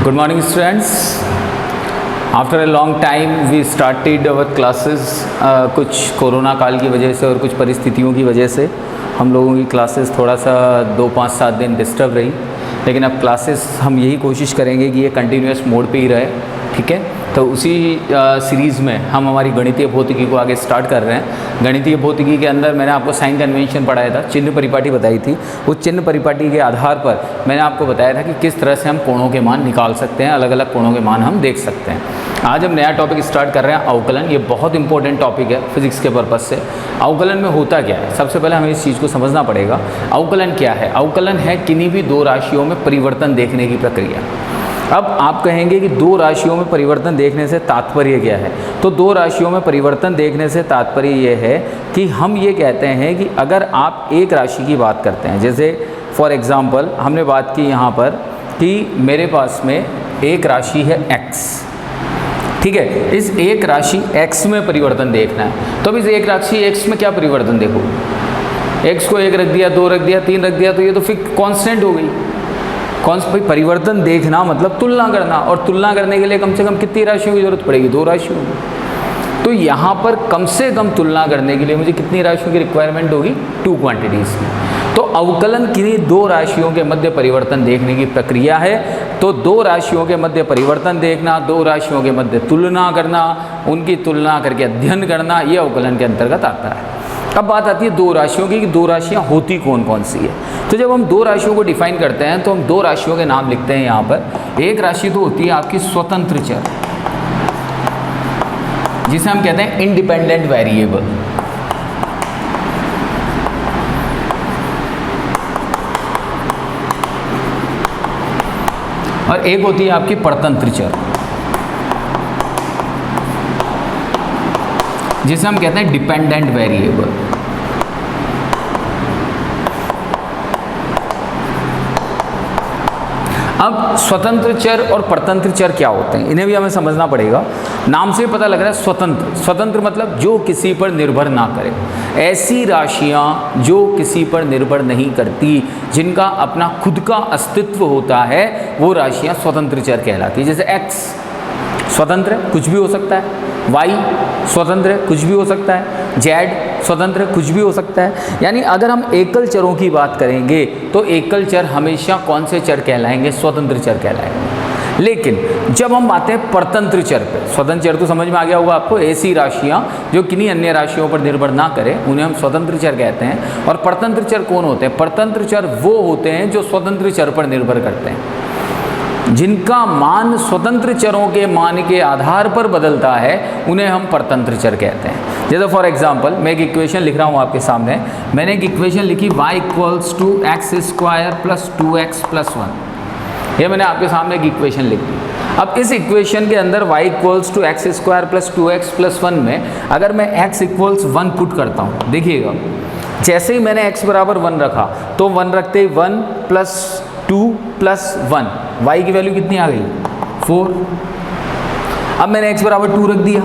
Good morning students. After a long time we started our classes. कुछ corona काल की वजह से और कुछ परिस्थितियों की वजह से हम लोगों की क्लासेस थोड़ा सा 2-5-7 दिन डिस्टर्ब रही, लेकिन अब क्लासेस हम यही कोशिश करेंगे कि ये कंटिन्यूस मोड पे ही रहे, ठीक है। तो उसी सीरीज़ में हम हमारी गणितीय भौतिकी को आगे स्टार्ट कर रहे हैं। गणितीय भौतिकी के अंदर मैंने आपको साइन कन्वेंशन पढ़ाया था, चिन्ह परिपाटी बताई थी। उस चिन्ह परिपाटी के आधार पर मैंने आपको बताया था कि किस तरह से हम कोणों के मान निकाल सकते हैं, अलग अलग कोणों के मान हम देख सकते हैं। आज हम नया टॉपिक स्टार्ट कर रहे हैं, अवकलन। ये बहुत इंपॉर्टेंट टॉपिक है फिजिक्स के पर्पज़ से। अवकलन में होता क्या है, सबसे पहले हमें इस चीज़ को समझना पड़ेगा। अवकलन क्या है? अवकलन है किन्हीं भी दो राशियों में परिवर्तन देखने की प्रक्रिया। अब आप कहेंगे कि दो राशियों में परिवर्तन देखने से तात्पर्य क्या है? तो दो राशियों में परिवर्तन देखने से तात्पर्य ये है कि हम ये कहते हैं कि अगर आप एक राशि की बात करते हैं, जैसे फॉर एग्ज़ाम्पल हमने बात की यहाँ पर कि मेरे पास में एक राशि है x, ठीक है। इस एक राशि x में परिवर्तन देखना है, तो अब इस एक राशि x में क्या परिवर्तन देखो? x को 1 रख दिया, 2 रख दिया, 3 रख दिया, तो ये तो फिक्स कांस्टेंट हो गई। भाई परिवर्तन देखना मतलब तुलना करना, और तुलना करने के लिए कम से कम कितनी राशियों की जरूरत पड़ेगी? 2 राशियों की। तो यहाँ पर कम से कम तुलना करने के लिए मुझे कितनी राशियों की रिक्वायरमेंट होगी? 2 क्वांटिटीज़ की। तो अवकलन किन्हीं दो राशियों के मध्य परिवर्तन देखने की प्रक्रिया है। तो दो राशियों के मध्य परिवर्तन देखना, दो राशियों के मध्य तुलना करना, उनकी तुलना करके अध्ययन करना, ये अवकलन के अंतर्गत आता है। अब बात आती है दो राशियों की कि दो राशियां होती कौन कौन सी है। तो जब हम दो राशियों को डिफाइन करते हैं तो हम दो राशियों के नाम लिखते हैं यहाँ पर। एक राशि तो होती है आपकी स्वतंत्र चर, जिसे हम कहते हैं इंडिपेंडेंट वेरिएबल। और एक होती है आपकी परतंत्र चर, जिसे हम कहते हैं डिपेंडेंट वेरिएबल। अब स्वतंत्र चर और परतंत्र चर क्या होते हैं, इन्हें भी हमें समझना पड़ेगा। नाम से पता लग रहा है स्वतंत्र। स्वतंत्र मतलब जो किसी पर निर्भर ना करे। ऐसी राशियां जो किसी पर निर्भर नहीं करती, जिनका अपना खुद का अस्तित्व होता है, वो राशियां स्वतंत्र चर कहलाती है। जैसे x स्वतंत्र है, कुछ भी हो सकता है। y स्वतंत्र है, कुछ भी हो सकता है। z स्वतंत्र है, कुछ भी हो सकता है। यानी अगर हम एकल चरों की बात करेंगे तो एकल चर हमेशा कौन से चर कहलाएंगे? स्वतंत्र चर कहलाएंगे। लेकिन जब हम आते हैं परतंत्र चर पे, स्वतंत्र चर तो समझ में आ गया होगा आपको, ऐसी राशियां जो किन्हीं अन्य राशियों पर निर्भर ना करें, उन्हें हम स्वतंत्र चर कहते हैं। और परतंत्र चर कौन होते हैं? परतंत्र चर वो होते हैं जो स्वतंत्र चर पर निर्भर करते हैं, जिनका मान स्वतंत्र चरों के मान के आधार पर बदलता है, उन्हें हम परतंत्र चर कहते हैं। जैसे फॉर एग्जांपल मैं एक इक्वेशन लिख रहा हूँ आपके सामने। मैंने एक इक्वेशन लिखी y = x² + 2x + 1। ये मैंने आपके सामने एक इक्वेशन लिख दी। अब इस इक्वेशन के अंदर y = x² + 2x + 1 में अगर मैं x = 1 पुट करता हूँ, देखिएगा जैसे ही मैंने x = 1 रखा तो 1 रखते ही 1 + 2 + 1, y की वैल्यू कितनी आ गई? 4। अब मैंने x = 2 रख दिया,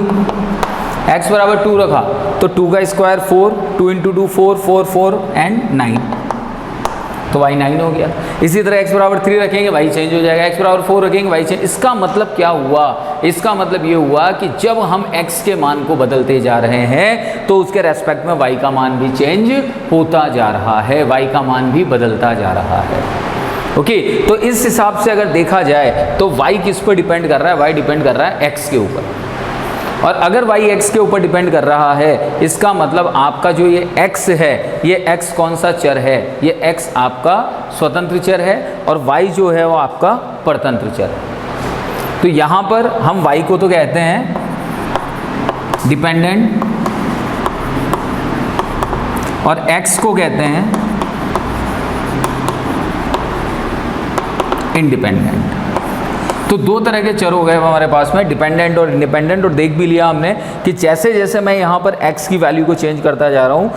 x = 2 रखा तो 2 का स्क्वायर 4, 2 × 2 4, 4 4 एंड 9, तो y 9 हो गया। इसी तरह x = 3 रखेंगे, y चेंज हो जाएगा। x = 4 रखेंगे, y चेंज। इसका मतलब क्या हुआ? इसका मतलब ये हुआ कि जब हम x के मान को बदलते जा रहे हैं तो उसके रेस्पेक्ट में y का मान भी चेंज होता जा रहा है, y का मान भी बदलता जा रहा है। ओके, तो इस हिसाब से अगर देखा जाए तो y किस पर डिपेंड कर रहा है? y डिपेंड कर रहा है x के ऊपर। और अगर y x के ऊपर डिपेंड कर रहा है, इसका मतलब आपका जो ये x है, ये x कौन सा चर है? ये x आपका स्वतंत्र चर है और y जो है वो आपका परतंत्र चर है। तो यहाँ पर हम y को तो कहते हैं डिपेंडेंट और x को कहते हैं इंडिपेंडेंट। तो दो तरह के चर हो गए हमारे पास में, डिपेंडेंट और इंडिपेंडेंट। और देख भी लिया हमने कि जैसे जैसे मैं यहाँ पर x की वैल्यू को चेंज करता जा रहा हूँ,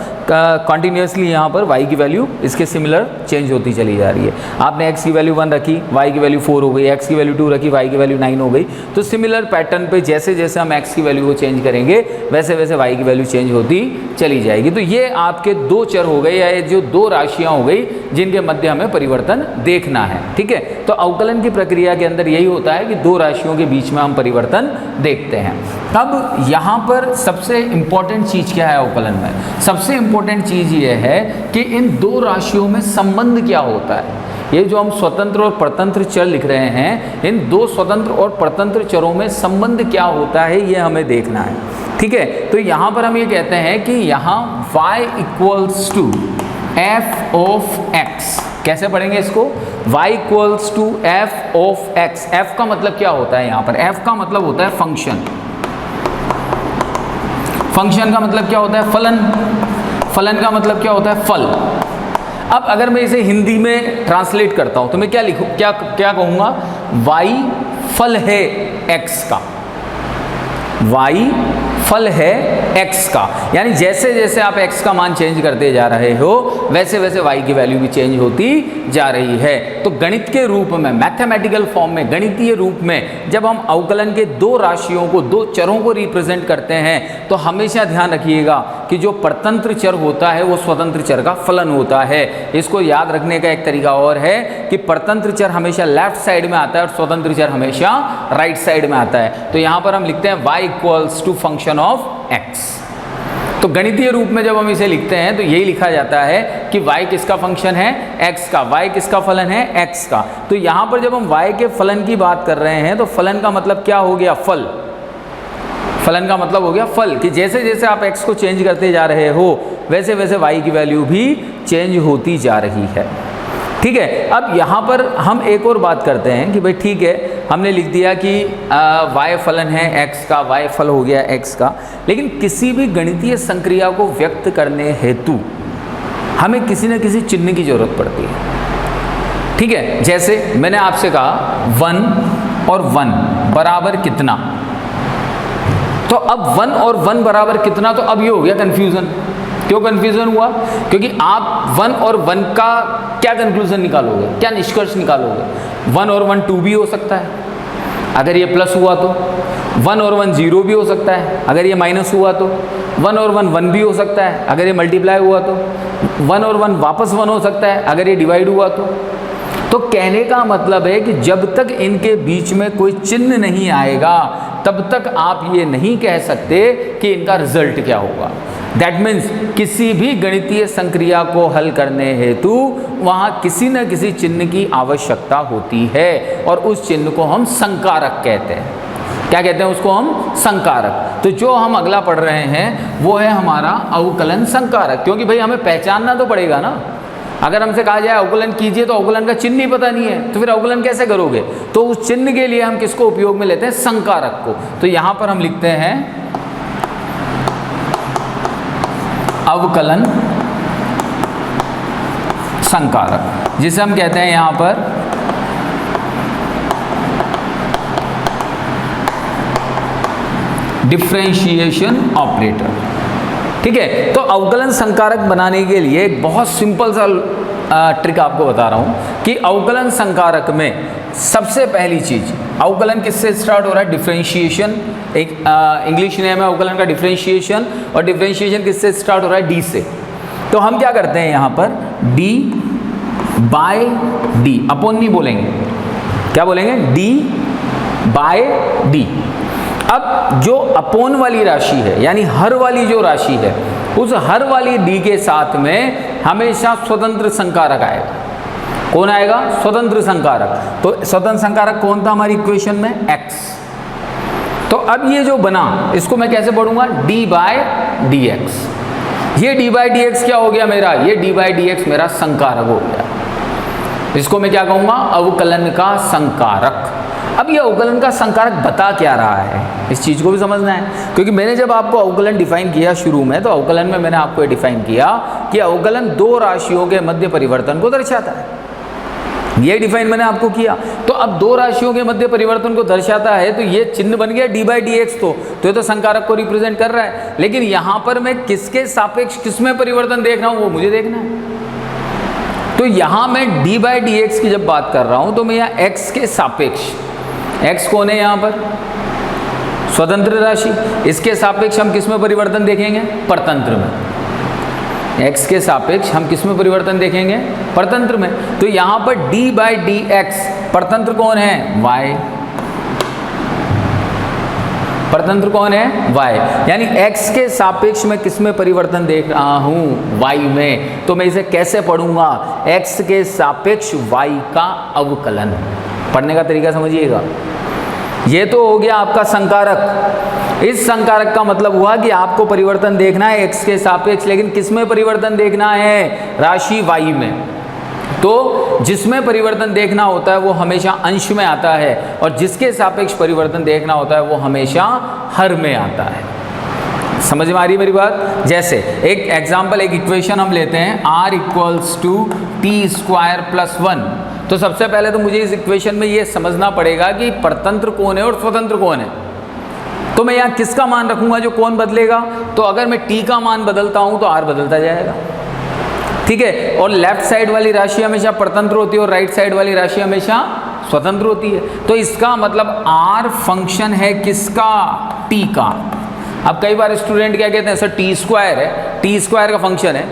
कंटिन्यूसली यहाँ पर y की वैल्यू इसके सिमिलर चेंज होती चली जा रही है। आपने x की वैल्यू 1 रखी, y की वैल्यू 4 हो गई, x की वैल्यू 2 रखी, y की वैल्यू 9 हो गई। तो सिमिलर पैटर्न पे जैसे जैसे हम x की वैल्यू को चेंज करेंगे वैसे वैसे y की वैल्यू चेंज होती चली जाएगी। तो ये आपके दो चर हो गए, या ये जो दो राशियाँ हो गई जिनके मध्य हमें परिवर्तन देखना है। ठीक है, तो अवकलन की प्रक्रिया के अंदर यही होता होता है कि दो राशियों के बीच में हम परिवर्तन देखते हैं। अब यहाँ पर सबसे इम्पॉर्टेंट चीज़ क्या है अवकलन में? सबसे इम्पॉर्टेंट चीज़ ये है कि इन दो राशियों में संबंध क्या होता है। ये जो हम स्वतंत्र और परतंत्र चर लिख रहे हैं, इन दो स्वतंत्र और परतंत्र चरों में संबंध क्या होता है ये हमें देखना है। ठीक है, तो यहाँ पर हम ये कहते हैं कि यहाँ y equals to f of x, कैसे पढ़ेंगे इसको? y equals to f of x। f का मतलब क्या होता है यहाँ पर? f का मतलब होता है फंक्शन। फंक्शन का मतलब क्या होता है? फलन। फलन का मतलब क्या होता है? फल। अब अगर मैं इसे हिंदी में ट्रांसलेट करता हूं तो मैं क्या लिखूं, क्या कहूंगा? y फल है x का। y फल है x का, यानी जैसे जैसे आप x का मान चेंज करते जा रहे हो वैसे वैसे y की वैल्यू भी चेंज होती जा रही है। तो गणित के रूप में, मैथमेटिकल फॉर्म में, गणितीय रूप में जब हम अवकलन के दो राशियों को, दो चरों को रिप्रेजेंट करते हैं तो हमेशा ध्यान रखिएगा कि जो परतंत्र चर होता है वो स्वतंत्र चर का फलन होता है। इसको याद रखने का एक तरीका और है कि परतंत्र चर हमेशा लेफ्ट साइड में आता है और स्वतंत्र चर हमेशा राइट साइड में आता है। तो यहाँ पर हम लिखते हैं y equals to function of x। तो गणितीय रूप में जब हम इसे लिखते हैं तो यही लिखा जाता है कि y किसका फंक्शन है? x का। y किसका फलन है? x का। तो यहाँ पर जब हम y के फलन की बात कर रहे हैं तो फलन का मतलब क्या हो गया? फल। फलन का मतलब हो गया फल, कि जैसे जैसे आप x को चेंज करते जा रहे हो वैसे वैसे y की वैल्यू भी चेंज होती जा रही है। ठीक है, अब यहाँ पर हम एक और बात करते हैं कि भाई ठीक है, हमने लिख दिया कि y फलन है x का, y फल हो गया x का, लेकिन किसी भी गणितीय संक्रिया को व्यक्त करने हेतु हमें किसी न किसी चिन्ह की जरूरत पड़ती है। ठीक है, जैसे मैंने आपसे कहा 1 और 1 बराबर कितना, तो अब 1 और 1 बराबर कितना, तो अब ये हो गया कन्फ्यूज़न। क्यों कन्फ्यूज़न हुआ? क्योंकि आप 1 और 1 का क्या कंक्लूजन निकालोगे, क्या निष्कर्ष निकालोगे? 1 और 1 2 भी हो सकता है अगर ये प्लस हुआ तो, 1 और 1 0 भी हो सकता है अगर ये माइनस हुआ तो, 1 और 1 1 भी हो सकता है अगर ये मल्टीप्लाई हुआ तो, 1 और 1 वापस 1 हो सकता है अगर ये डिवाइड हुआ तो कहने का मतलब है कि जब तक इनके बीच में कोई चिन्ह नहीं आएगा तब तक आप ये नहीं कह सकते कि इनका रिजल्ट क्या होगा। दैट मीन्स किसी भी गणितीय संक्रिया को हल करने हेतु वहाँ किसी न किसी चिन्ह की आवश्यकता होती है और उस चिन्ह को हम संकारक कहते हैं। क्या कहते हैं उसको? हम संकारक। तो जो हम अगला पढ़ रहे हैं वो है हमारा अवकलन संकारक, क्योंकि भाई हमें पहचानना तो पड़ेगा ना। अगर हमसे कहा जाए अवकलन कीजिए तो अवकलन का चिन्ह ही पता नहीं है तो फिर अवकलन कैसे करोगे? तो उस चिन्ह के लिए हम किसको उपयोग में लेते हैं? संकारक को। तो यहाँ पर हम लिखते हैं अवकलन संकारक, जिसे हम कहते हैं यहाँ पर डिफरेंशिएशन ऑपरेटर। ठीक है, तो अवकलन संकारक बनाने के लिए एक बहुत सिंपल सा ट्रिक आपको बता रहा हूँ कि अवकलन संकारक में सबसे पहली चीज, अवकलन किससे स्टार्ट हो रहा है? डिफरेंशिएशन। एक इंग्लिश नेम है अवकलन का डिफरेंशिएशन, और डिफरेंशिएशन किससे स्टार्ट हो रहा है? डी से। तो हम क्या करते हैं यहाँ पर? डी बाय डी, अपॉन नहीं बोलेंगे, क्या बोलेंगे? D by d. अब जो अपॉन वाली राशि है यानी हर वाली जो राशि है, उस हर वाली डी के साथ में हमेशा स्वतंत्र संकारक आएगा। कौन आएगा? स्वतंत्र संकारक। तो स्वतंत्र संकारक कौन था हमारी इक्वेशन में? x। तो अब ये जो बना इसको मैं कैसे पढ़ूंगा? d by d x. ये d बाय डी एक्स क्या हो गया मेरा? ये d बाय डी एक्स मेरा संकारक हो गया। इसको मैं क्या कहूँगा? अवकलन का संकारक। अब ये अवकलन का संकारक बता क्या रहा है, इस चीज़ को भी समझना है, क्योंकि मैंने जब आपको अवकलन डिफाइन किया शुरू में, तो अवकलन में मैंने आपको ये डिफाइन किया कि अवकलन दो राशियों के मध्य परिवर्तन को दर्शाता है। ये डिफाइन मैंने आपको किया। तो अब दो राशियों के मध्य परिवर्तन को दर्शाता है तो ये चिन्ह बन गया डी बाई डी एक्स। तो ये तो संकारक को रिप्रेजेंट कर रहा है, लेकिन यहाँ पर मैं किसके सापेक्ष किसमें परिवर्तन देख रहा हूँ वो मुझे देखना है। तो यहाँ मैं डी बाई डी एक्स की जब बात कर रहा हूँ तो मैं यहाँ एक्स के सापेक्ष, x कौन है यहाँ पर? स्वतंत्र राशि। इसके सापेक्ष हम किस में परिवर्तन देखेंगे? परतंत्र में। x के सापेक्ष हम किस में परिवर्तन देखेंगे? परतंत्र में। तो यहाँ पर d बाई डी एक्स, परतंत्र कौन है? y। परतंत्र कौन है? y। यानी x के सापेक्ष में किस में परिवर्तन देख रहा हूँ? y में। तो मैं इसे कैसे पढ़ूंगा? x के सापेक्ष y का अवकलन। पढ़ने का तरीका समझिएगा। ये तो हो गया आपका संकारक। इस संकारक का मतलब हुआ कि आपको परिवर्तन देखना है x के सापेक्ष, लेकिन किस में परिवर्तन देखना है? राशि y में। तो जिसमें परिवर्तन देखना होता है वो हमेशा अंश में आता है, और जिसके सापेक्ष परिवर्तन देखना होता है वो हमेशा हर में आता है। समझ में आ रही है मेरी बात? जैसे एक एग्जाम्पल, एक इक्वेशन हम लेते हैं, r equals to t square plus 1। तो सबसे पहले तो मुझे इस इक्वेशन में ये समझना पड़ेगा कि परतंत्र कौन है और स्वतंत्र कौन है। तो मैं यहाँ किसका मान रखूंगा जो कौन बदलेगा? तो अगर मैं t का मान बदलता हूँ तो r बदलता जाएगा, ठीक है। और लेफ्ट साइड वाली राशि हमेशा परतंत्र होती है और राइट साइड वाली राशि हमेशा स्वतंत्र होती है। तो इसका मतलब r फंक्शन है किसका? t का। अब कई बार स्टूडेंट क्या कहते हैं, सर टी स्क्वायर है, टी स्क्वायर का फंक्शन है।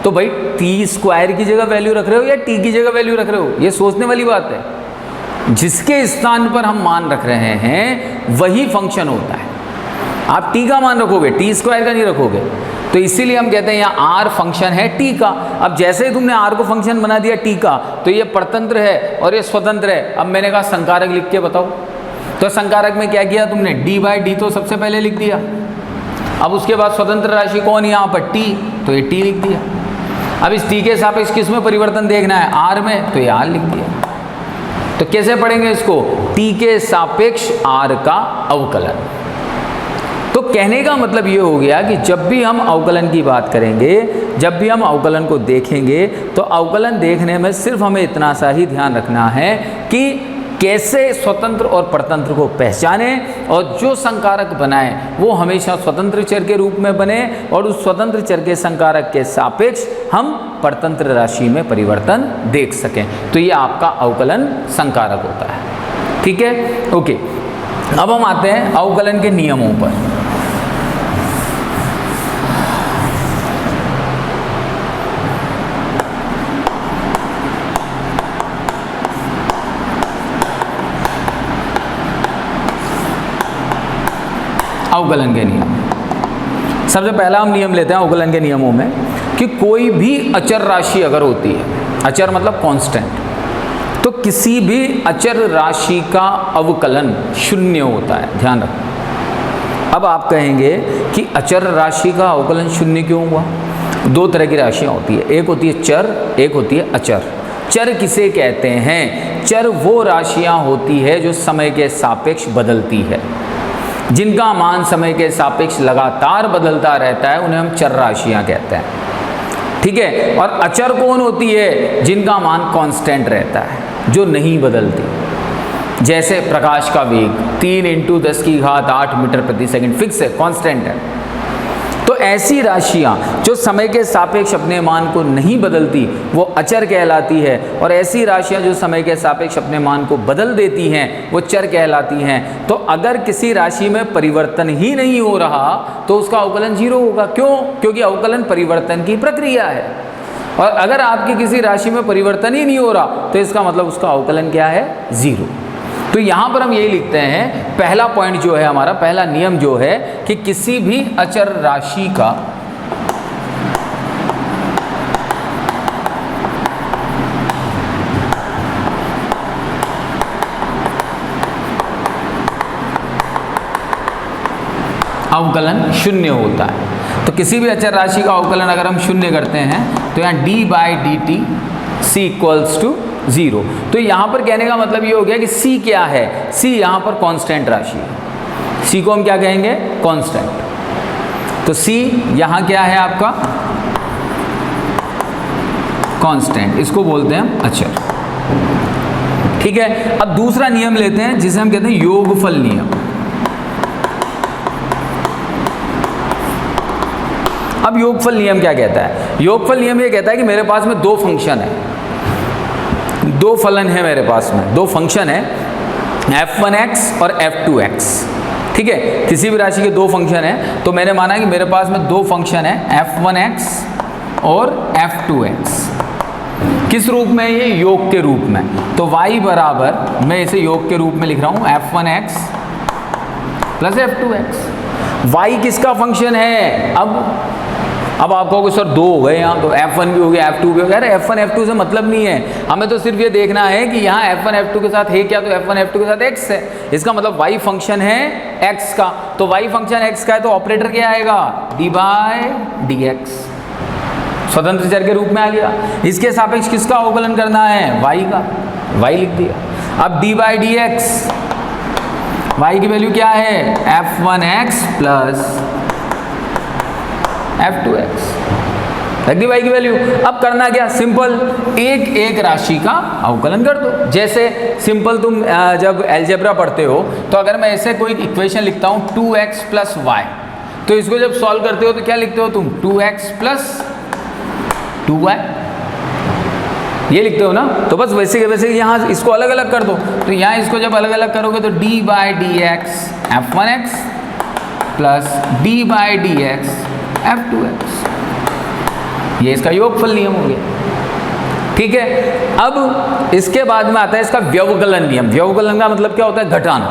तो भाई टी स्क्वायर की जगह वैल्यू रख रहे हो या टी की जगह वैल्यू रख रहे हो? ये सोचने वाली बात है। जिसके स्थान पर हम मान रख रहे हैं वही फंक्शन होता है। आप टी का मान रखोगे, टी स्क्वायर का नहीं रखोगे। तो इसीलिए हम कहते हैं यहाँ आर फंक्शन है टी का। अब जैसे ही तुमने आर को फंक्शन बना दिया टी का, तो ये परतंत्र है और ये स्वतंत्र है। अब मैंने कहा संकारक लिख के बताओ। तो संकारक में क्या किया तुमने? डी बाई डी तो सबसे पहले लिख दिया। अब उसके बाद स्वतंत्र राशि कौन है यहाँ पर? टी, तो ये टी लिख दिया। अब इस टी के सापेक्ष किस में परिवर्तन देखना है? आर में, तो ये आर लिख दिया। तो कैसे पढ़ेंगे इसको? टी के सापेक्ष आर का अवकलन। तो कहने का मतलब ये हो गया कि जब भी हम अवकलन की बात करेंगे, जब भी हम अवकलन को देखेंगे, तो अवकलन देखने में सिर्फ हमें इतना सा ही ध्यान रखना है कि कैसे स्वतंत्र और परतंत्र को पहचाने, और जो संकारक बनाए वो हमेशा स्वतंत्र चर के रूप में बने, और उस स्वतंत्र चर के संकारक के सापेक्ष हम परतंत्र राशि में परिवर्तन देख सकें। तो ये आपका अवकलन संकारक होता है, ठीक है। ओके, अब हम आते हैं अवकलन के नियमों पर। अवकलन के नियम, सबसे पहला हम नियम लेते हैं अवकलन के नियमों में कि कोई भी अचर राशि अगर होती है, अचर मतलब कांस्टेंट, तो किसी भी अचर राशि का अवकलन शून्य होता है। ध्यान रखो। अब आप कहेंगे कि अचर राशि का अवकलन शून्य क्यों हुआ? दो तरह की राशियां होती है, एक होती है चर, एक होती है अचर। चर किसे कहते हैं? चर वो राशियां होती है जो समय के सापेक्ष बदलती है, जिनका मान समय के सापेक्ष लगातार बदलता रहता है, उन्हें हम चर राशियां कहते हैं, ठीक है। और अचर कौन होती है? जिनका मान कांस्टेंट रहता है, जो नहीं बदलती। जैसे प्रकाश का वेग 3 × 10⁸ मीटर प्रति सेकंड फिक्स है, कांस्टेंट है। तो ऐसी राशियां जो समय के सापेक्ष अपने मान को नहीं बदलती वो अचर कहलाती है, और ऐसी राशियां जो समय के सापेक्ष अपने मान को बदल देती हैं वो चर कहलाती हैं। तो अगर किसी राशि में परिवर्तन ही नहीं हो रहा तो उसका अवकलन 0 होगा। क्यों? क्योंकि अवकलन परिवर्तन की प्रक्रिया है। और अगर आपकी किसी राशि में परिवर्तन ही नहीं हो रहा तो इसका मतलब उसका अवकलन क्या है? 0। तो यहाँ पर हम यही लिखते हैं, पहला पॉइंट जो है हमारा, पहला नियम जो है कि किसी भी अचर राशि का अवकलन शून्य होता है। तो किसी भी अचर राशि का अवकलन अगर हम शून्य करते हैं तो यहाँ d/dt c इक्वल्स टू 0। तो यहाँ पर कहने का मतलब ये हो गया कि c क्या है? c यहाँ पर कांस्टेंट राशि है। c को हम क्या कहेंगे? कांस्टेंट। तो c यहाँ क्या है आपका? कांस्टेंट। इसको बोलते हैं हम अचर, ठीक है। अब दूसरा नियम लेते हैं जिसे हम कहते हैं योगफल नियम। अब योगफल नियम क्या कहता है? योगफल नियम ये कहता है कि मेरे पास में दो फंक्शन है, दो फलन है मेरे पास में, दो फंक्शन है f1x और f2x, ठीक है। किसी भी राशि के दो फंक्शन है तो मैंने माना कि मेरे पास में दो फंक्शन है f1x और f2x। किस रूप में? ये योग के रूप में। तो y बराबर, मैं इसे योग के रूप में लिख रहा हूँ f1x प्लस f2x। y किसका फंक्शन है? अब आप कहोगे सर 2 हो गए यहाँ, तो f1 भी हो गया f2 भी हो गया। अरे f1 f2 से मतलब नहीं है, हमें तो सिर्फ ये देखना है कि यहाँ f1 f2 के साथ है क्या, तो f1 f2 के साथ x है, इसका मतलब y फंक्शन है x का। तो y फंक्शन x का है तो ऑपरेटर क्या आएगा? d बाय dx, स्वतंत्र चर के रूप में आ गया। इसके सापेक्ष किसका अवकलन करना है? y का, y लिख दिया। अब d बाई dx, y की वैल्यू क्या है? f1x प्लस f2x, रख दी y की वैल्यू। अब करना क्या? सिंपल, एक एक राशि का अवकलन कर दो। जैसे सिंपल तुम जब अलजेब्रा पढ़ते हो तो अगर मैं ऐसे कोई इक्वेशन लिखता हूँ 2x प्लस y, तो इसको जब सॉल्व करते हो तो क्या लिखते हो तुम? 2x प्लस 2y, ये लिखते हो ना। तो बस वैसे के वैसे यहाँ इसको अलग अलग कर दो, तो यहाँ इसको जब अलग अलग करोगे तो d by dx f1x plus d by dx f2x, ये इसका योगफल नियम हो गया। ठीक है, अब इसके बाद में आता है इसका व्यवकलन नियम। व्यवकलन का मतलब क्या होता है? घटाना।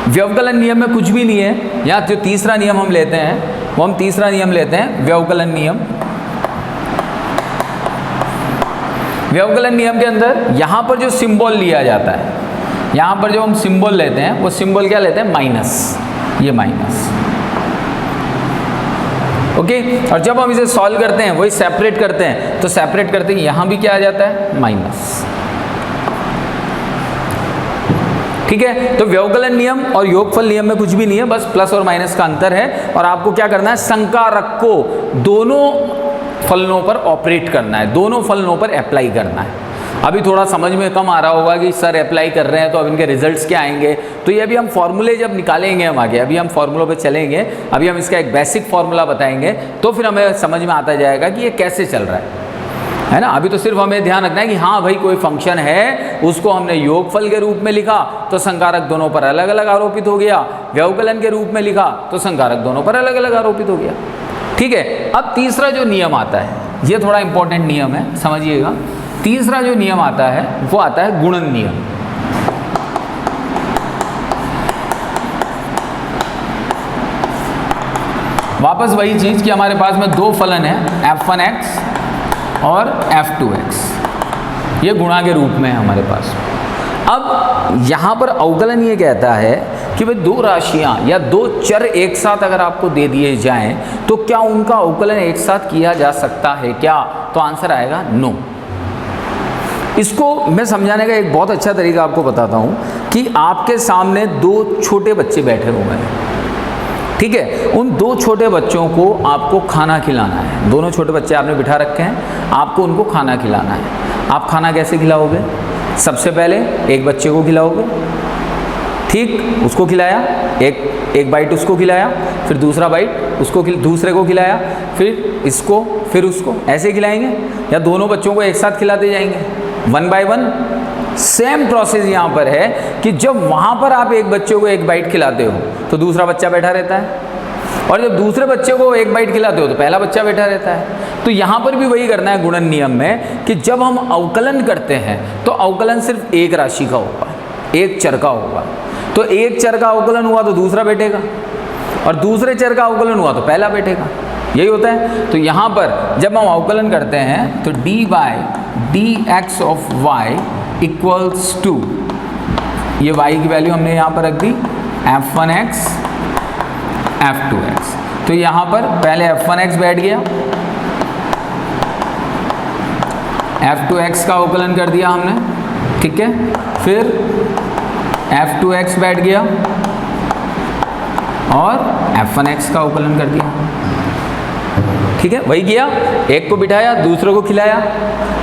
व्यवकलन नियम में कुछ भी नहीं है, यहाँ जो तीसरा नियम हम लेते हैं वो हम तीसरा नियम लेते हैं, व्यवकलन नियम। व्यवकलन नियम के अंदर यहाँ पर जो सिंबल लिया जाता है, यहाँ पर जो हम सिंबल लेते हैं वो सिंबल क्या लेते हैं? माइनस, ये माइनस। ओके, और जब हम इसे सॉल्व करते हैं, वही सेपरेट करते हैं, तो सेपरेट करते ही यहाँ भी क्या आ जाता है? माइनस। ठीक है, तो व्यवकलन नियम और योगफल नियम में कुछ भी नहीं है, बस प्लस और माइनस का अंतर है। और आपको क्या करना है? संकारक को दोनों फलनों पर ऑपरेट करना है, दोनों फलनों पर अप्लाई करना है। अभी थोड़ा समझ में कम आ रहा होगा कि सर अप्लाई कर रहे हैं तो अब इनके रिजल्ट्स क्या आएंगे, तो ये अभी हम फॉर्मूले जब निकालेंगे हम आगे, अभी हम फॉर्मूलों पे चलेंगे, अभी हम इसका एक बेसिक फॉर्मूला बताएंगे, तो फिर हमें समझ में आता जाएगा कि ये कैसे चल रहा है ना। अभी तो सिर्फ हमें ध्यान रखना है कि हाँ भाई कोई फंक्शन है, उसको हमने योगफल के रूप में लिखा तो संकारक दोनों पर अलग अलग आरोपित हो गया, व्यवकलन के रूप में लिखा तो संकारक दोनों पर अलग अलग आरोपित हो गया। ठीक है, अब तीसरा जो नियम आता है, ये थोड़ा इंपॉर्टेंट नियम है, समझिएगा। तीसरा जो नियम आता है वो आता है गुणन नियम। वापस वही चीज कि हमारे पास में दो फलन है, f1x और f2x, ये गुणा के रूप में है हमारे पास। अब यहाँ पर अवकलन ये कहता है कि भाई दो राशियाँ या दो चर एक साथ अगर आपको दे दिए जाएं तो क्या उनका अवकलन एक साथ किया जा सकता है क्या? तो आंसर आएगा नो। इसको मैं समझाने का एक बहुत अच्छा तरीका आपको बताता हूँ कि आपके सामने दो छोटे बच्चे बैठे हुए हैं, ठीक है। उन दो छोटे बच्चों को आपको खाना खिलाना है। दोनों छोटे बच्चे आपने बिठा रखे हैं, आपको उनको खाना खिलाना है। आप खाना कैसे खिलाओगे? सबसे पहले एक बच्चे को खिलाओगे, ठीक, उसको खिलाया, एक बाइट उसको खिलाया, फिर दूसरा बाइट उसको दूसरे को खिलाया, फिर इसको, फिर उसको, ऐसे खिलाएंगे या दोनों बच्चों को एक साथ खिलाते जाएंगे one by one? Same process यहाँ पर है कि जब वहाँ पर आप एक बच्चे को एक बाइट खिलाते हो तो दूसरा बच्चा बैठा रहता है, और जब दूसरे बच्चे को एक बाइट खिलाते हो तो पहला बच्चा बैठा रहता है। तो यहाँ पर भी वही करना है गुणन नियम में कि जब हम अवकलन करते हैं तो अवकलन सिर्फ एक राशि का होगा, एक चर का होगा। तो एक चर का अवकलन हुआ तो दूसरा बैठेगा, और दूसरे चर का अवकलन हुआ तो पहला बैठेगा, यही होता है। तो यहाँ पर जब हम अवकलन करते हैं तो d by dx of y equals to, ये y की वैल्यू हमने यहाँ पर रख दी f1x f2x। तो यहाँ पर पहले f1x बैठ गया, f2x का अवकलन कर दिया हमने, ठीक है, फिर f2x बैठ गया और f1x का अवकलन कर दिया, ठीक है। वही किया, एक को बिठाया, दूसरे को खिलाया,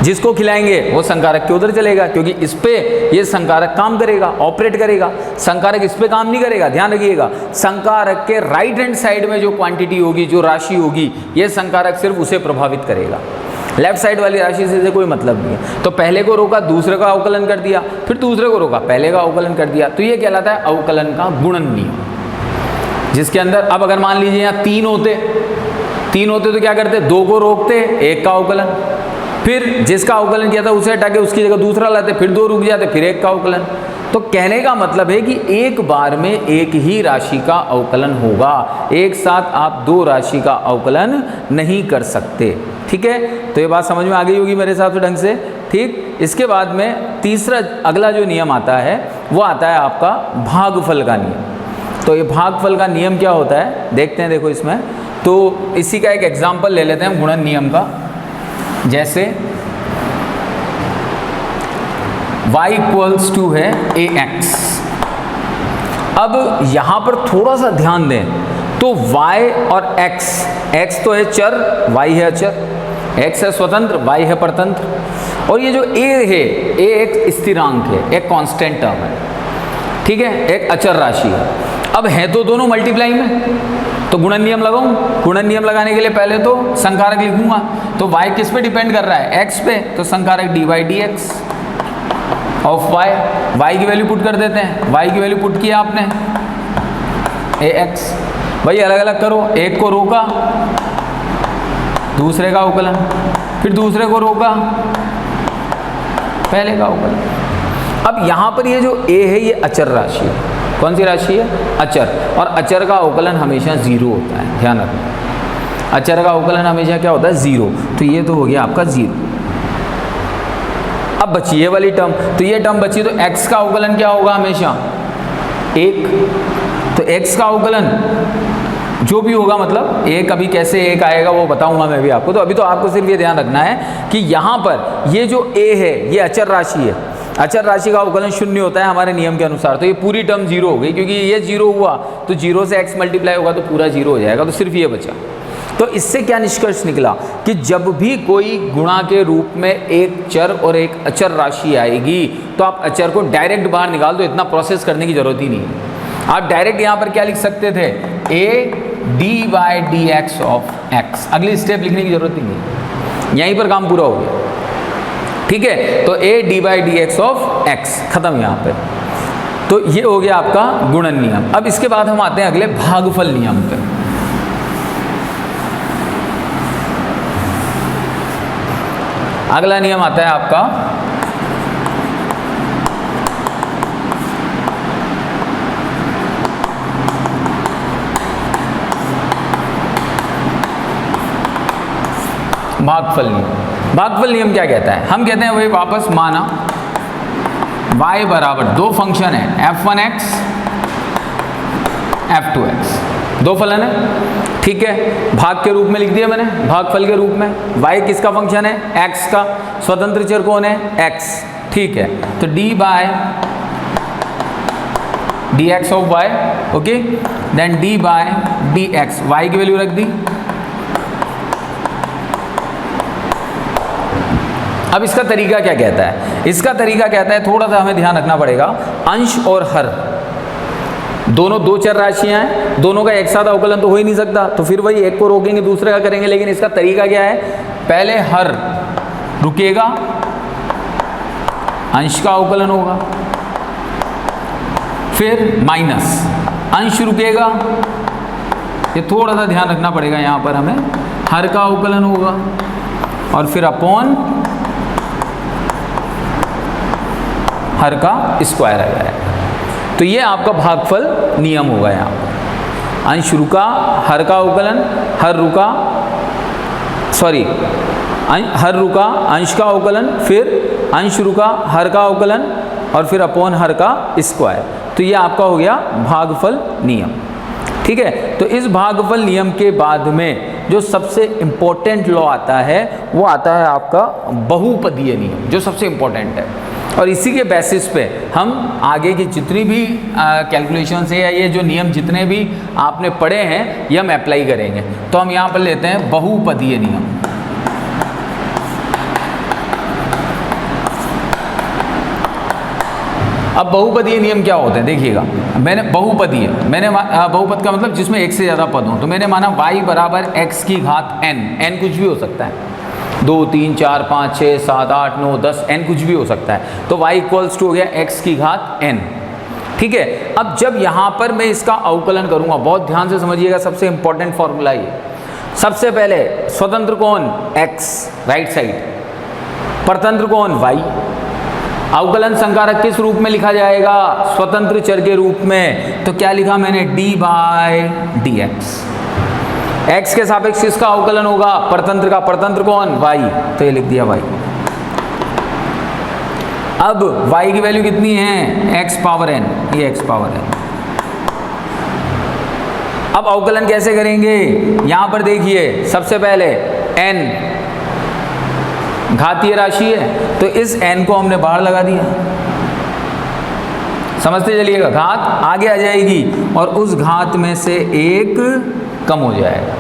जिसको खिलाएंगे वो संकारक के उधर चलेगा, क्योंकि इस पे ये संकारक काम करेगा, ऑपरेट करेगा। संकारक इस पे काम नहीं करेगा, ध्यान रखिएगा। संकारक के राइट हैंड साइड में जो क्वांटिटी होगी, जो राशि होगी, ये संकारक सिर्फ उसे प्रभावित करेगा, लेफ्ट साइड वाली राशि से कोई मतलब नहीं है। तो पहले को रोका, दूसरे का अवकलन कर दिया, फिर दूसरे को रोका, पहले का अवकलन कर दिया। तो ये कहलाता है अवकलन का गुणन नियम, जिसके अंदर अब अगर मान लीजिए यहाँ तीन होते तो क्या करते? दो को रोकते, एक का अवकलन, फिर जिसका अवकलन किया था उसे हटा के उसकी जगह दूसरा लाते, फिर दो रुक जाते, फिर एक का अवकलन। तो कहने का मतलब है कि एक बार में एक ही राशि का अवकलन होगा, एक साथ आप दो राशि का अवकलन नहीं कर सकते। ठीक है, तो ये बात समझ में आ गई होगी मेरे हिसाब से ढंग से। ठीक, इसके बाद में तीसरा अगला जो नियम आता है वो आता है आपका भागफल का नियम। तो ये भागफल का नियम क्या होता है देखते हैं। देखो इसमें तो इसी का एक एग्जाम्पल ले लेते हैं गुणन नियम का। जैसे y इक्वल्स टू है ax। अब यहाँ पर थोड़ा सा ध्यान दें तो y और x तो है चर, y है अचर, x है स्वतंत्र, y है परतंत्र। और ये जो a है, a एक स्थिरांक है, एक कांस्टेंट टर्म है। ठीक है, एक अचर राशि है। अब है तो दोनों मल्टीप्लाई में, तो गुणन नियम लगाऊं। गुणन नियम लगाने के लिए पहले तो संकारक लिखूंगा। तो y किस पे डिपेंड कर रहा है, x पे, तो संकारक dy dx ऑफ y की वैल्यू पुट कर देते हैं। y की वैल्यू पुट किया आपने ax। भाई अलग अलग करो, एक को रोका, दूसरे का अवकलन, फिर दूसरे को रोका, पहले का अवकलन। अब यहाँ पर ये जो a है ये अचर राशि है। कौन सी राशि है, अचर। और अचर का अवकलन हमेशा जीरो होता है, ध्यान रखना। अचर का अवकलन हमेशा क्या होता है, जीरो। तो ये तो हो गया आपका जीरो। अब बची ये वाली टर्म, तो ये टर्म बची, तो x का अवकलन क्या होगा हमेशा, एक। तो x का अवकलन जो भी होगा, मतलब एक अभी कैसे एक आएगा वो बताऊंगा मैं भी आपको। तो अभी तो आपको सिर्फ ये ध्यान रखना है कि यहाँ पर ये जो a है ये अचर राशि है। अचर राशि का अवकलन शून्य होता है हमारे नियम के अनुसार। तो ये पूरी टर्म जीरो हो गई, क्योंकि ये जीरो हुआ तो जीरो से x मल्टीप्लाई होगा तो पूरा जीरो हो जाएगा। तो सिर्फ ये बचा। तो इससे क्या निष्कर्ष निकला कि जब भी कोई गुणा के रूप में एक चर और एक अचर राशि आएगी तो आप अचर को डायरेक्ट बाहर निकाल दो, इतना प्रोसेस करने की जरूरत ही नहीं है। आप डायरेक्ट यहाँ पर क्या लिख सकते थे, a dy/dx ऑफ x। अगली स्टेप लिखने की जरूरत ही नहीं, यहीं पर काम पूरा हो गया। ठीक है, तो a dy/dx ऑफ x खत्म यहाँ पे। तो ये हो गया आपका गुणन नियम। अब इसके बाद हम आते हैं अगले भागफल नियम पे। अगला नियम आता है आपका भागफल नियम। भागफल नियम क्या कहता है, हम कहते हैं वही वापस माना y बराबर दो फंक्शन है f1x f2x, दो फलन है। ठीक है, भाग के रूप में लिख दिया मैंने, भागफल के रूप में। y किसका फंक्शन है, x का। स्वतंत्र चर कौन है, x। ठीक है, तो dx of y, okay, then d/dx, y की वैल्यू रख दी। अब इसका तरीका क्या कहता है, इसका तरीका कहता है, थोड़ा सा हमें ध्यान रखना पड़ेगा, अंश और हर दोनों दो चर राशियां हैं, दोनों का एक साथ अवकलन तो हो ही नहीं सकता। तो फिर वही एक को रोकेंगे दूसरे का करेंगे। लेकिन इसका तरीका क्या है, पहले हर रुकेगा, अंश का अवकलन होगा, फिर माइनस अंश रुकेगा। ये थोड़ा सा ध्यान रखना पड़ेगा, यहाँ पर हमें हर का अवकलन होगा और फिर अपॉन हर का स्क्वायर आ जाएगा। तो ये आपका भागफल नियम होगा। यहाँ पर अंश रुका, हर का अवकलन, हर रुका, सॉरी, हर रुका, अंश का अवकलन, फिर अंश रुका, हर का अवकलन और फिर अपॉन हर का स्क्वायर। तो ये आपका हो गया भागफल नियम। ठीक है, तो इस भागफल नियम के बाद में जो सबसे इम्पोर्टेंट लॉ आता है वो आता है आपका बहुपदीय नियम, जो सबसे इम्पोर्टेंट है। और इसी के बेसिस पे हम आगे की जितनी भी कैलकुलेशन है या ये जो नियम जितने भी आपने पढ़े हैं ये हम अप्लाई करेंगे। तो हम यहाँ पर लेते हैं बहुपदीय नियम। अब बहुपदीय नियम क्या होते हैं देखिएगा, मैंने बहुपदीय, मैंने बहुपद का मतलब जिसमें एक से ज़्यादा पद हों। तो मैंने माना y बराबर x की घात n, n कुछ भी हो सकता है, 2 3 4 5 6 7 8 9 10, n कुछ भी हो सकता है। तो y इक्वल्स टू हो गया x की घात n। ठीक है, अब जब यहाँ पर मैं इसका अवकलन करूँगा, बहुत ध्यान से समझिएगा, सबसे इंपॉर्टेंट फॉर्मूला ये। सबसे पहले स्वतंत्र कौन, x राइट साइड, परतंत्र कौन, y। अवकलन संकारक किस रूप में लिखा जाएगा? स्वतंत्र चर के रूप में। तो क्या लिखा मैंने? d/dx। x के सापेक्ष किसका अवकलन होगा? परतंत्र का। परतंत्र कौन? y। तो ये लिख दिया y। अब y की वैल्यू कितनी है? x पावर n, ये x पावर n। अब अवकलन कैसे करेंगे? यहां पर देखिए, सबसे पहले n घातीय राशि है, तो इस n को हमने बाहर लगा दिया। समझते चलिएगा, घात आगे आ जाएगी और उस घात में से एक कम हो जाएगा।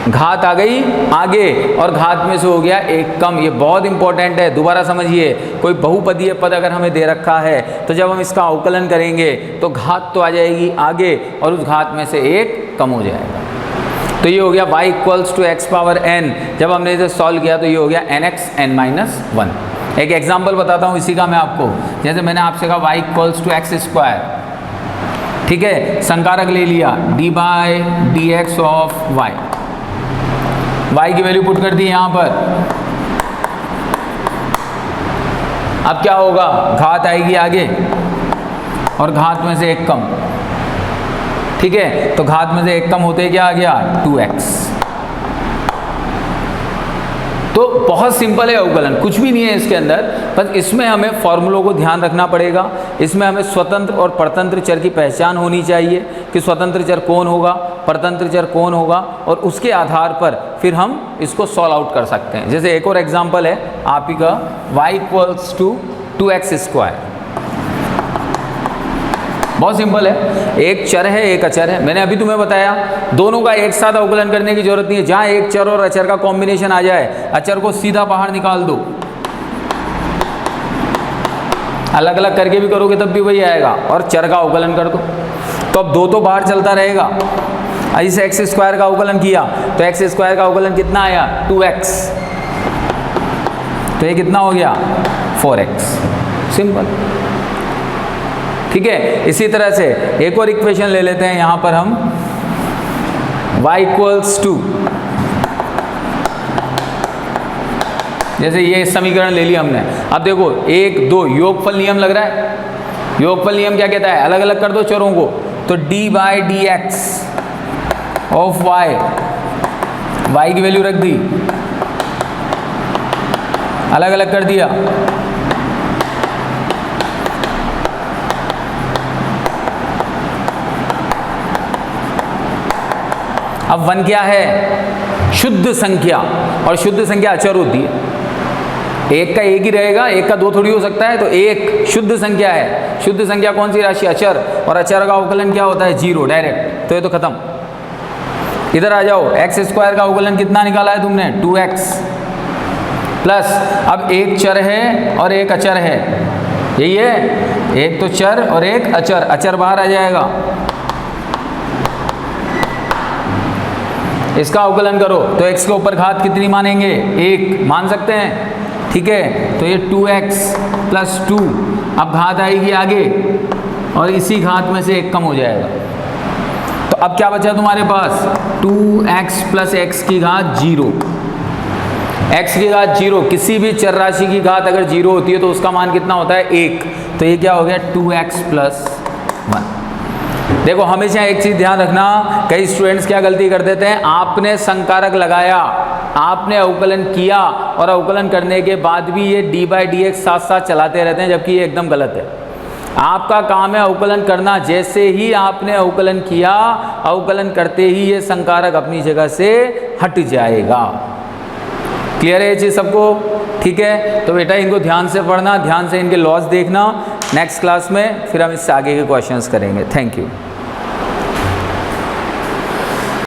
घात आ गई आगे और घात में से हो गया एक कम। ये बहुत इंपॉर्टेंट है, दोबारा समझिए। कोई बहुपदीय पद अगर हमें दे रखा है तो जब हम इसका अवकलन करेंगे तो घात तो आ जाएगी आगे और उस घात में से एक कम हो जाएगा। तो ये हो गया y equals to x power n। जब हमने इसे सॉल्व किया तो ये हो गया nx n-1। एक एग्जाम्पल बताता हूँ इसी का मैं आपको। जैसे मैंने आपसे कहा y equals to x square, ठीक है, संकारक ले लिया d/dx ऑफ y। y की वैल्यू पुट कर दी यहाँ पर। अब क्या होगा? घात आएगी आगे और घात में से एक कम, ठीक है। तो घात में से एक कम होते क्या आ गया? 2x। तो बहुत सिंपल है अवकलन, कुछ भी नहीं है इसके अंदर। बस इसमें हमें फॉर्मूलों को ध्यान रखना पड़ेगा। इसमें हमें स्वतंत्र और परतंत्र चर की पहचान होनी चाहिए कि स्वतंत्र चर कौन होगा, परतंत्र चर कौन होगा, और उसके आधार पर फिर हम इसको सॉल्व आउट कर सकते हैं। जैसे एक और एग्जाम्पल है आप ही का, y equals to 2x square. बहुत सिंपल है, एक चर है एक अचर है। मैंने अभी तुम्हें बताया दोनों का एक साथ अवकलन करने की जरूरत नहीं है। जहां एक चर और अचर का कॉम्बिनेशन आ जाए, अचर को सीधा बाहर निकाल दो। अलग अलग करके भी करोगे तब भी वही आएगा, और चर का अवकलन कर दो तो अब दो तो बाहर चलता रहेगा। ऐसे एक्स स्क्वायर का अवकलन किया तो एक्स स्क्वायर का अवकलन कितना आया? 2x। तो ये कितना हो गया? 4x। सिंपल, ठीक है। इसी तरह से एक और इक्वेशन ले लेते हैं यहां पर हम, y इक्वल्स टू, जैसे ये समीकरण ले लिया हमने। अब देखो 1 2 योगफल नियम लग रहा है। योगफल नियम क्या कहता है? अलग अलग कर दो चरों को। तो d/dx ऑफ y की वैल्यू रख दी, अलग अलग कर दिया। अब 1 क्या है? शुद्ध संख्या, और शुद्ध संख्या अचर होती है। एक का एक ही रहेगा, एक का दो थोड़ी हो सकता है। तो एक शुद्ध संख्या है। शुद्ध संख्या कौन सी राशि? अचर। और अचर का अवकलन क्या होता है? 0 डायरेक्ट। तो ये तो खत्म। इधर आ जाओ, एक्स स्क्वायर का अवकलन कितना निकाला है तुमने? 2x प्लस, अब एक चर है और एक अचर है, यही है। एक तो चर और एक अचर, अचर बाहर आ जाएगा। इसका अवकलन करो तो x के ऊपर घात कितनी मानेंगे? 1 मान सकते हैं, ठीक है। तो ये 2x प्लस 2, अब घात आएगी आगे और इसी घात में से एक कम हो जाएगा। तो अब क्या बचा तुम्हारे पास? 2x प्लस x की घात 0। x की घात 0, किसी भी चर राशि की घात अगर 0 होती है तो उसका मान कितना होता है? 1। तो ये क्या हो गया? 2x plus 1। देखो हमेशा एक चीज ध्यान रखना, कई स्टूडेंट्स क्या गलती कर देते हैं, आपने संकारक लगाया, आपने अवकलन किया और अवकलन करने के बाद भी ये d/dx साथ साथ चलाते रहते हैं, जबकि ये एकदम गलत है। आपका काम है अवकलन करना। जैसे ही आपने अवकलन किया, अवकलन करते ही ये संकारक अपनी जगह से हट जाएगा। क्लियर है ये चीज़ सबको? ठीक है। तो बेटा इनको ध्यान से पढ़ना, ध्यान से इनके लॉस देखना। नेक्स्ट क्लास में फिर हम इससे आगे के क्वेश्चंस करेंगे। Thank you.